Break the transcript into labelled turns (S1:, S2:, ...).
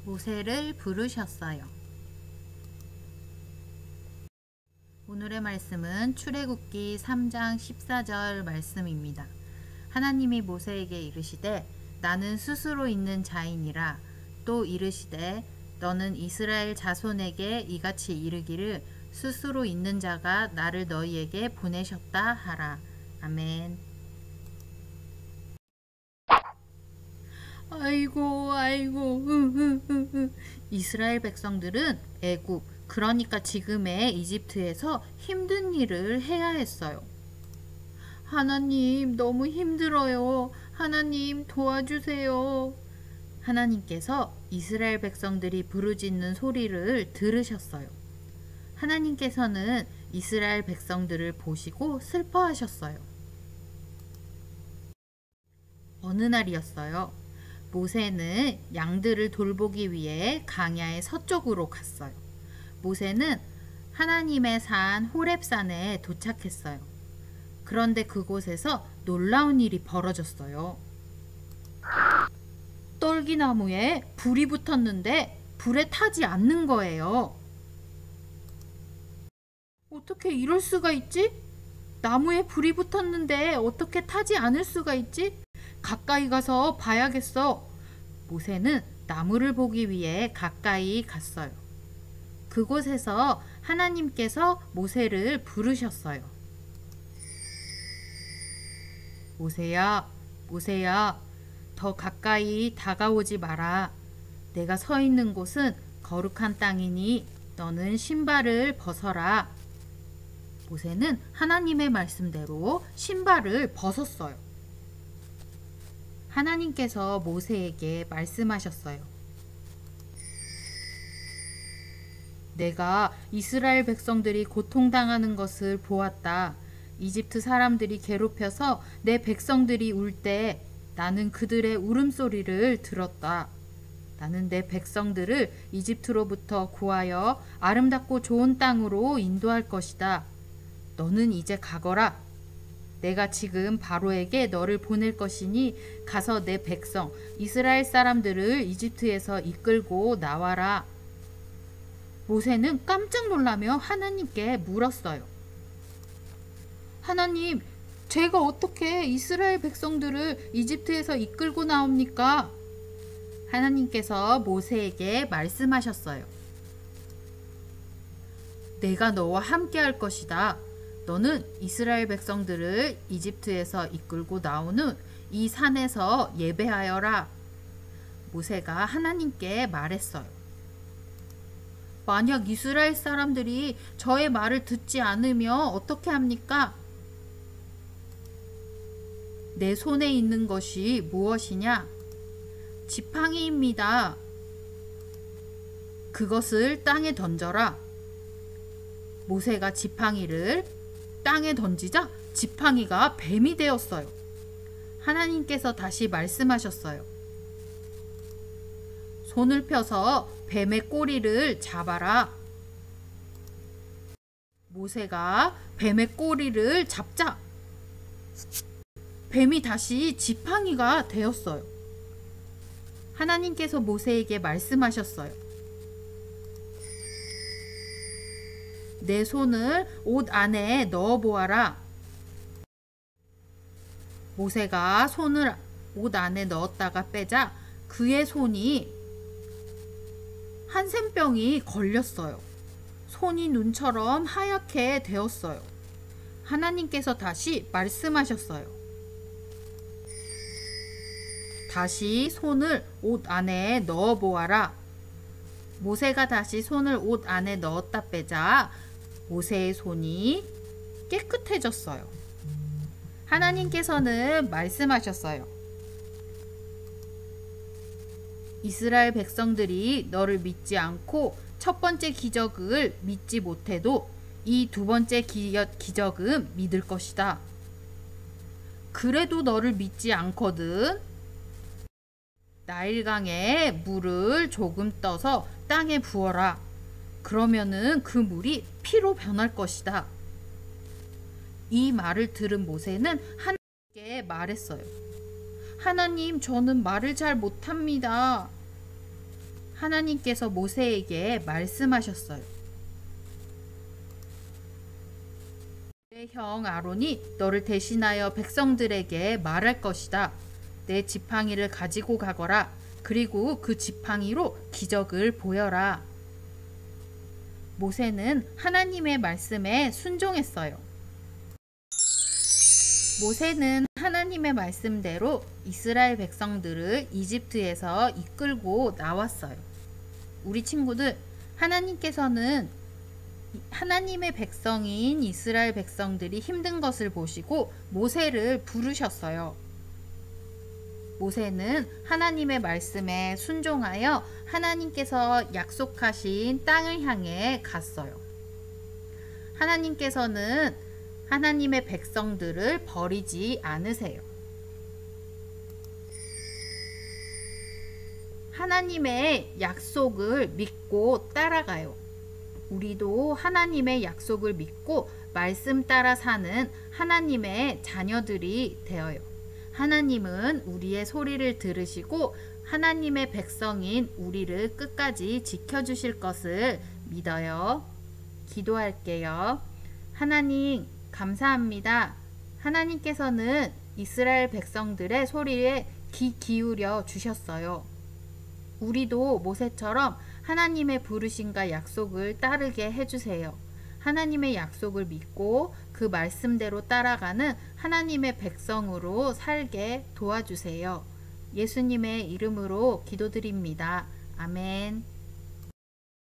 S1: 모세를 부르셨어요. 오늘의 말씀은 출애굽기 3장 14절 말씀입니다. 하나님이 모세에게 이르시되 나는 스스로 있는 자이니라. 또 이르시되 너는 이스라엘 자손에게 이같이 이르기를 스스로 있는 자가 나를 너희에게 보내셨다 하라. 아멘. 아이고 이스라엘 백성들은 애굽, 그러니까 지금의 이집트에서 힘든 일을 해야 했어요. 하나님, 너무 힘들어요. 하나님, 도와주세요. 하나님께서 이스라엘 백성들이 부르짖는 소리를 들으셨어요. 하나님께서는 이스라엘 백성들을 보시고 슬퍼하셨어요. 어느 날이었어요. 모세는 양들을 돌보기 위해 광야의 서쪽으로 갔어요. 모세는 하나님의 산 호렙산에 도착했어요. 그런데 그곳에서 놀라운 일이 벌어졌어요. 떨기나무에 불이 붙었는데 불에 타지 않는 거예요. 어떻게 이럴 수가 있지? 나무에 불이 붙었는데 어떻게 타지 않을 수가 있지? 가까이 가서 봐야겠어. 모세는 나무를 보기 위해 가까이 갔어요. 그곳에서 하나님께서 모세를 부르셨어요. 모세야, 모세야, 더 가까이 다가오지 마라. 내가 서 있는 곳은 거룩한 땅이니 너는 신발을 벗어라. 모세는 하나님의 말씀대로 신발을 벗었어요. 하나님께서 모세에게 말씀하셨어요. 내가 이스라엘 백성들이 고통당하는 것을 보았다. 이집트 사람들이 괴롭혀서 내 백성들이 울 때 나는 그들의 울음소리를 들었다. 나는 내 백성들을 이집트로부터 구하여 아름답고 좋은 땅으로 인도할 것이다. 너는 이제 가거라. 내가 지금 바로에게 너를 보낼 것이니 가서 내 백성 이스라엘 사람들을 이집트에서 이끌고 나와라. 모세는 깜짝 놀라며 하나님께 물었어요. 하나님, 제가 어떻게 이스라엘 백성들을 이집트에서 이끌고 나옵니까? 하나님께서 모세에게 말씀하셨어요. 내가 너와 함께 할 것이다. 너는 이스라엘 백성들을 이집트에서 이끌고 나온 후 이 산에서 예배하여라. 모세가 하나님께 말했어요. 만약 이스라엘 사람들이 저의 말을 듣지 않으면 어떻게 합니까? 내 손에 있는 것이 무엇이냐? 지팡이입니다. 그것을 땅에 던져라. 모세가 지팡이를 땅에 던지자 지팡이가 뱀이 되었어요. 하나님께서 다시 말씀하셨어요. 손을 펴서 뱀의 꼬리를 잡아라. 모세가 뱀의 꼬리를 잡자 뱀이 다시 지팡이가 되었어요. 하나님께서 모세에게 말씀하셨어요. 내 손을 옷 안에 넣어 보아라. 모세가 손을 옷 안에 넣었다가 빼자 그의 손이 한센병이 걸렸어요. 손이 눈처럼 하얗게 되었어요. 하나님께서 다시 말씀하셨어요. 다시 손을 옷 안에 넣어 보아라. 모세가 다시 손을 옷 안에 넣었다 빼자 모세의 손이 깨끗해졌어요. 하나님께서는 말씀하셨어요. 이스라엘 백성들이 너를 믿지 않고 첫 번째 기적을 믿지 못해도 이 두 번째 기적은 믿을 것이다. 그래도 너를 믿지 않거든. 나일강에 물을 조금 떠서 땅에 부어라. 그러면은 그 물이 피로 변할 것이다. 이 말을 들은 모세는 하나님께 말했어요. 하나님, 저는 말을 잘 못합니다. 하나님께서 모세에게 말씀하셨어요. 내 형 아론이 너를 대신하여 백성들에게 말할 것이다. 내 지팡이를 가지고 가거라. 그리고 그 지팡이로 기적을 보여라. 모세는 하나님의 말씀에 순종했어요. 모세는 하나님의 말씀대로 이스라엘 백성들을 이집트에서 이끌고 나왔어요. 우리 친구들, 하나님께서는 하나님의 백성인 이스라엘 백성들이 힘든 것을 보시고 모세를 부르셨어요. 모세는 하나님의 말씀에 순종하여 하나님께서 약속하신 땅을 향해 갔어요. 하나님께서는 하나님의 백성들을 버리지 않으세요. 하나님의 약속을 믿고 따라가요. 우리도 하나님의 약속을 믿고 말씀 따라 사는 하나님의 자녀들이 되어요. 하나님은 우리의 소리를 들으시고 하나님의 백성인 우리를 끝까지 지켜주실 것을 믿어요. 기도할게요. 하나님, 감사합니다. 하나님께서는 이스라엘 백성들의 소리에 귀 기울여 주셨어요. 우리도 모세처럼 하나님의 부르심과 약속을 따르게 해주세요. 하나님의 약속을 믿고 그 말씀대로 따라가는 하나님의 백성으로 살게 도와주세요. 예수님의 이름으로 기도드립니다. 아멘.